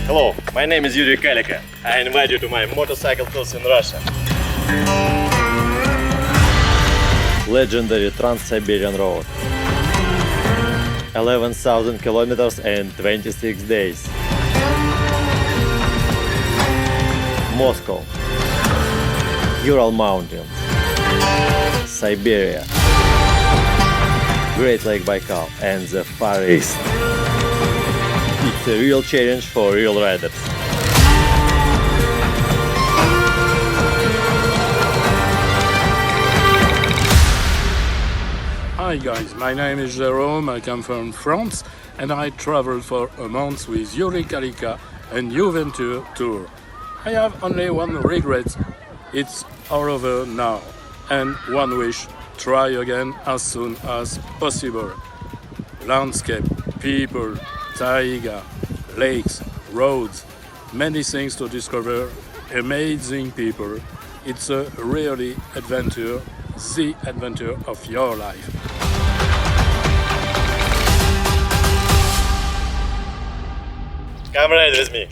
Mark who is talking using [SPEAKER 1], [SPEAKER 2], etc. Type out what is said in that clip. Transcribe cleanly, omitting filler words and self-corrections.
[SPEAKER 1] Hello, my name is Yuri Kalika. I invite you to my motorcycle tours in Russia. Legendary Trans-Siberian Road. 11,000 kilometers and 26 days. Moscow. Ural Mountains. Siberia. Great Lake Baikal and the Far East. It's a real challenge for real riders.
[SPEAKER 2] Hi guys, my name is Jerome, I come from France and I traveled for a month with Yuri Kalika and UVENTURE.tours. I have only one regret, it's all over now, and one wish, try again as soon as possible. Landscape, people, Taiga, lakes, roads, many things to discover, amazing people. It's a really adventure, the adventure of your life.
[SPEAKER 1] Come ride with me.